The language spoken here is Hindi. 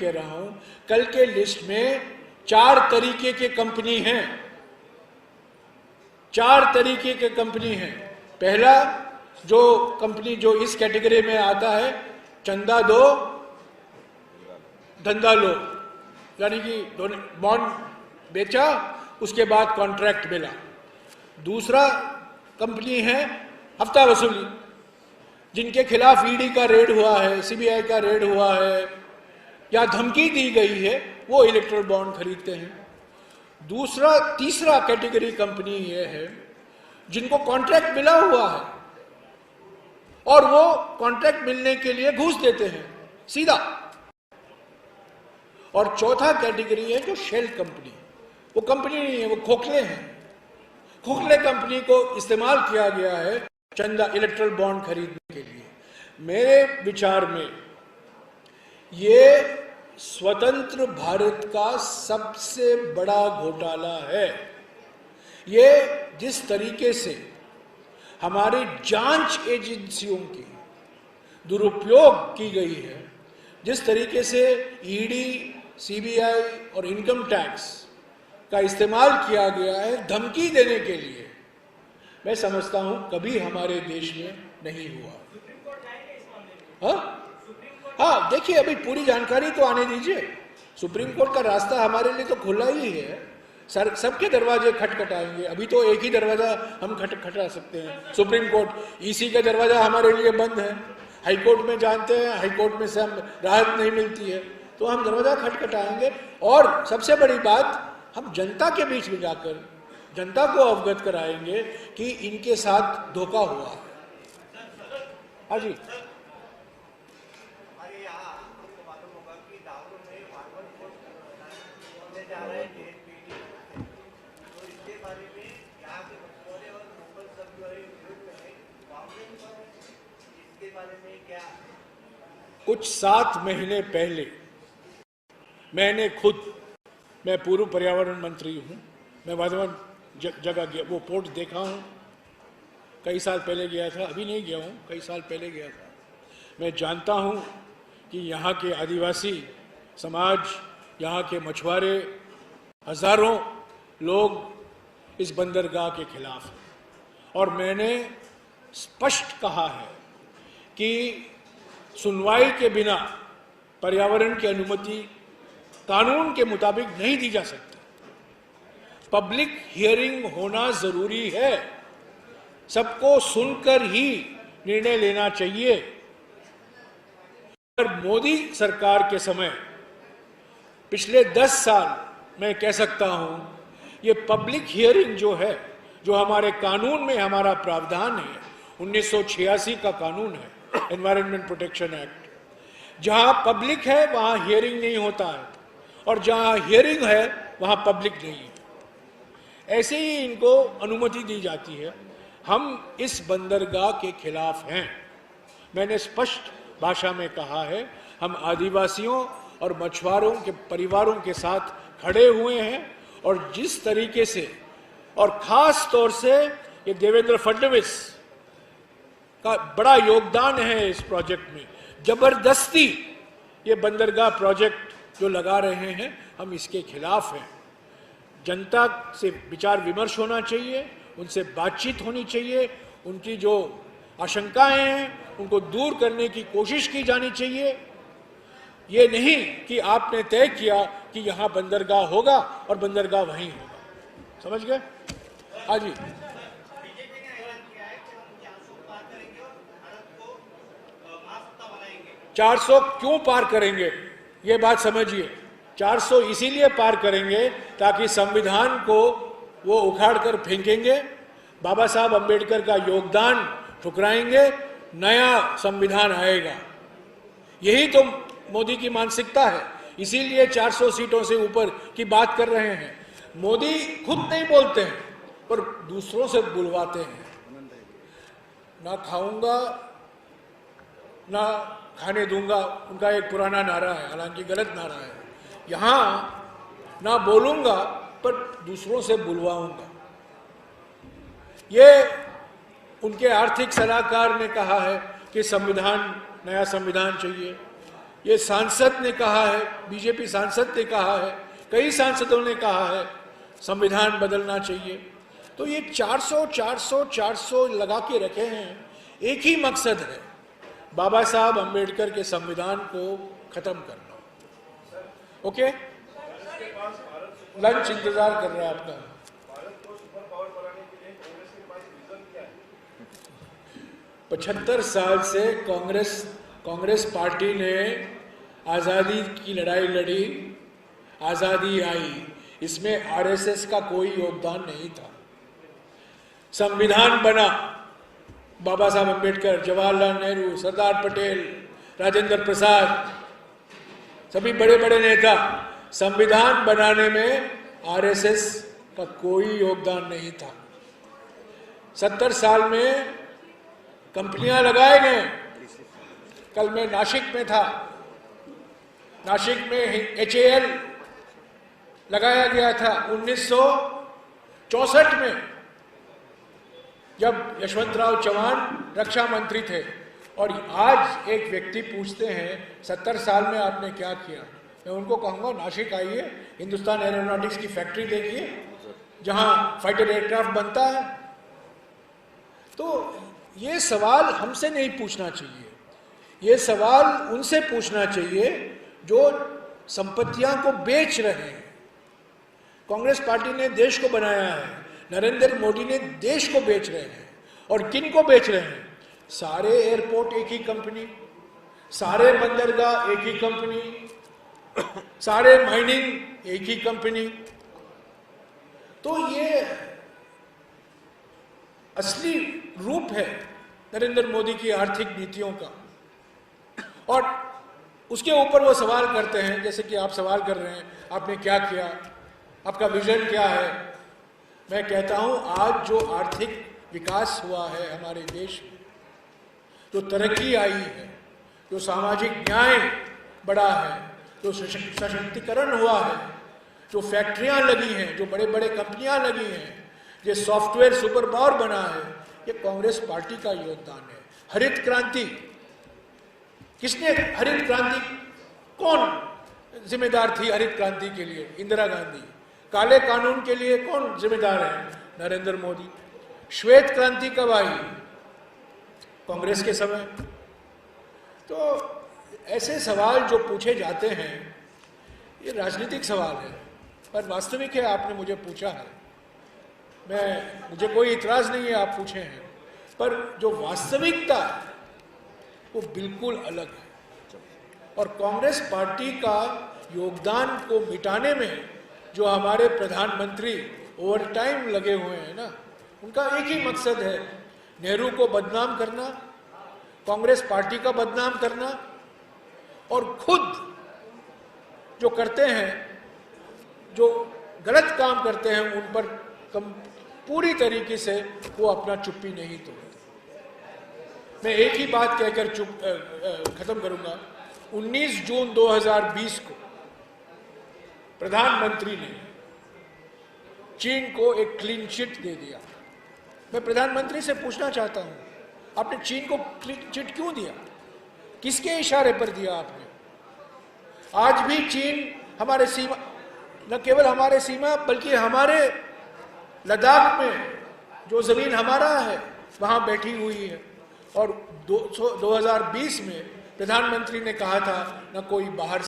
कह रहा हूं, कल के लिस्ट में 4 तरीके के कंपनी हैं, 4 तरीके के कंपनी हैं। पहला जो कंपनी जो इस कैटेगरी में आता है, चंदा दो धंधा लो, यानी कि बॉन्ड बेचा उसके बाद कॉन्ट्रैक्ट मिला। दूसरा कंपनी है हफ्ता वसूली, जिनके खिलाफ ईडी का रेड हुआ है, सीबीआई का रेड हुआ है या धमकी दी गई है, वो इलेक्ट्रल बॉन्ड खरीदते हैं। तीसरा कैटेगरी कंपनी ये है जिनको कॉन्ट्रैक्ट मिला हुआ है और वो कॉन्ट्रैक्ट मिलने के लिए घूस देते हैं सीधा। और चौथा कैटेगरी है जो शेल कंपनी, वो कंपनी नहीं है, वो खोखले हैं। खोखले कंपनी को इस्तेमाल किया गया है चंदा इलेक्ट्रल बॉन्ड खरीदने के लिए। मेरे विचार में ये स्वतंत्र भारत का सबसे बड़ा घोटाला है। ये जिस तरीके से हमारी जांच एजेंसियों की दुरुपयोग की गई है, जिस तरीके से ईडी, सीबीआई और इनकम टैक्स का इस्तेमाल किया गया है धमकी देने के लिए, मैं समझता हूं कभी हमारे देश में नहीं हुआ। हाँ, देखिए अभी पूरी जानकारी तो आने दीजिए। सुप्रीम कोर्ट का रास्ता हमारे लिए तो खुला ही है, सबके दरवाजे खटखटाएंगे। अभी तो एक ही दरवाजा हम खटखटा सकते हैं, सुप्रीम कोर्ट। ईसी का दरवाजा हमारे लिए बंद है। हाई कोर्ट में जानते हैं, हाई कोर्ट में से हम राहत नहीं मिलती है, तो हम दरवाजा खटखटाएंगे। और सबसे बड़ी बात, हम जनता के बीच में जाकर जनता को अवगत कराएंगे कि इनके साथ धोखा हुआ है। हाँ जी, कुछ 7 महीने पहले मैं पूर्व पर्यावरण मंत्री हूं, मैं वाधवन जगह गया, वो पोर्ट देखा हूं। कई साल पहले गया था, अभी नहीं गया हूं, कई साल पहले गया था। मैं जानता हूं कि यहाँ के आदिवासी समाज, यहाँ के मछुआरे, हजारों लोग इस बंदरगाह के खिलाफ हैं। और मैंने स्पष्ट कहा है कि सुनवाई के बिना पर्यावरण की अनुमति कानून के मुताबिक नहीं दी जा सकती। पब्लिक हियरिंग होना जरूरी है, सबको सुनकर ही निर्णय लेना चाहिए। पर मोदी सरकार के समय पिछले 10 साल मैं कह सकता हूं, ये पब्लिक हियरिंग जो है, जो हमारे कानून में हमारा प्रावधान है, 1986 का कानून है, एनवायरनमेंट प्रोटेक्शन एक्ट, जहां पब्लिक है वहां हियरिंग नहीं होता है, और जहां हियरिंग है वहां पब्लिक नहीं है। ऐसे ही इनको अनुमति दी जाती है। हम इस बंदरगाह के खिलाफ हैं। मैंने स्पष्ट भाषा में कहा है, हम आदिवासियों और मछुआरों के परिवारों के साथ खड़े हुए हैं। और जिस तरीके से, और खास तौर से ये देवेंद्र फडणवीस का बड़ा योगदान है इस प्रोजेक्ट में, जबरदस्ती ये बंदरगाह प्रोजेक्ट जो लगा रहे हैं, हम इसके खिलाफ हैं। जनता से विचार विमर्श होना चाहिए, उनसे बातचीत होनी चाहिए, उनकी जो आशंकाएं हैं उनको दूर करने की कोशिश की जानी चाहिए। ये नहीं कि आपने तय किया कि यहां बंदरगाह होगा और बंदरगाह वहीं होगा। समझ गए? हाँ जी, 400 क्यों पार करेंगे, ये बात समझिए। 400 इसीलिए पार करेंगे ताकि संविधान को वो उखाड़ कर फेंकेंगे, बाबा साहब अंबेडकर का योगदान ठुकराएंगे, नया संविधान आएगा। यही तो मोदी की मानसिकता है, इसीलिए 400 सीटों से ऊपर की बात कर रहे हैं। मोदी खुद नहीं बोलते हैं पर दूसरों से बुलवाते हैं। ना खाऊंगा ना खाने दूंगा, उनका एक पुराना नारा है, हालांकि गलत नारा है। यहां ना बोलूंगा पर दूसरों से बुलवाऊंगा। ये उनके आर्थिक सलाहकार ने कहा है कि संविधान, नया संविधान चाहिए। ये सांसद ने कहा है, बीजेपी सांसद ने कहा है, कई सांसदों ने कहा है संविधान बदलना चाहिए। तो ये 400 लगा के रखे हैं, एक ही मकसद है, बाबा साहब अंबेडकर के संविधान को खत्म करना। ओके, लंच इंतजार कर रहा है आपका। 75 साल से कांग्रेस पार्टी ने आज़ादी की लड़ाई लड़ी, आज़ादी आई, इसमें आरएसएस का कोई योगदान नहीं था। संविधान बना, बाबा साहब अंबेडकर, जवाहरलाल नेहरू, सरदार पटेल, राजेंद्र प्रसाद, सभी बड़े बड़े नेता, संविधान बनाने में आरएसएस का कोई योगदान नहीं था। 70 साल में कंपनियां लगाए गए। कल मैं नासिक में था, नासिक में HAL लगाया गया था 1964 में, जब यशवंतराव चौहान रक्षा मंत्री थे। और आज एक व्यक्ति पूछते हैं 70 साल में आपने क्या किया, मैं उनको कहूँगा नासिक आइए, हिंदुस्तान एरोनॉटिक्स की फैक्ट्री देखिए जहाँ फाइटर एयरक्राफ्ट बनता है। तो ये सवाल हमसे नहीं पूछना चाहिए, ये सवाल उनसे पूछना चाहिए जो संपत्तियां को बेच रहे हैं। कांग्रेस पार्टी ने देश को बनाया है, नरेंद्र मोदी ने देश को बेच रहे हैं। और किन को बेच रहे हैं? सारे एयरपोर्ट एक ही कंपनी, सारे बंदरगाह एक ही कंपनी, सारे माइनिंग एक ही कंपनी। तो ये असली रूप है नरेंद्र मोदी की आर्थिक नीतियों का। और उसके ऊपर वो सवाल करते हैं, जैसे कि आप सवाल कर रहे हैं, आपने क्या किया, आपका विजन क्या है। मैं कहता हूं आज जो आर्थिक विकास हुआ है हमारे देश में, जो तरक्की आई है, जो सामाजिक न्याय बढ़ा है, जो सशक्तिकरण हुआ है, जो फैक्ट्रियां लगी हैं, जो बड़े बड़े कंपनियां लगी हैं, जो सॉफ्टवेयर सुपर पावर बना है, ये कांग्रेस पार्टी का योगदान है। हरित क्रांति, किसने हरित क्रांति, कौन जिम्मेदार थी हरित क्रांति के लिए? इंदिरा गांधी। काले कानून के लिए कौन जिम्मेदार है? नरेंद्र मोदी। श्वेत क्रांति कब आई? कांग्रेस के समय। तो ऐसे सवाल जो पूछे जाते हैं ये राजनीतिक सवाल है, पर वास्तविक है। आपने मुझे पूछा है, मुझे कोई इतराज नहीं है, आप पूछे हैं, पर जो वास्तविकता है वो बिल्कुल अलग है। और कांग्रेस पार्टी का योगदान को मिटाने में जो हमारे प्रधानमंत्री ओवर टाइम लगे हुए हैं ना, उनका एक ही मकसद है, नेहरू को बदनाम करना, कांग्रेस पार्टी का बदनाम करना, और खुद जो करते हैं, जो गलत काम करते हैं, उन पर पूरी तरीके से वो अपना चुप्पी नहीं तोड़ते। मैं एक ही बात कहकर खत्म करूंगा। 19 जून 2020 को प्रधानमंत्री ने चीन को एक क्लीन चिट दे दिया। मैं प्रधानमंत्री से पूछना चाहता हूं, आपने चीन को क्लीन चिट क्यों दिया? किसके इशारे पर दिया आपने? आज भी चीन हमारे सीमा, न केवल हमारे सीमा बल्कि हमारे लद्दाख में जो जमीन हमारा है वहां बैठी हुई है। और 2020 में प्रधानमंत्री ने कहा था न कोई बाहर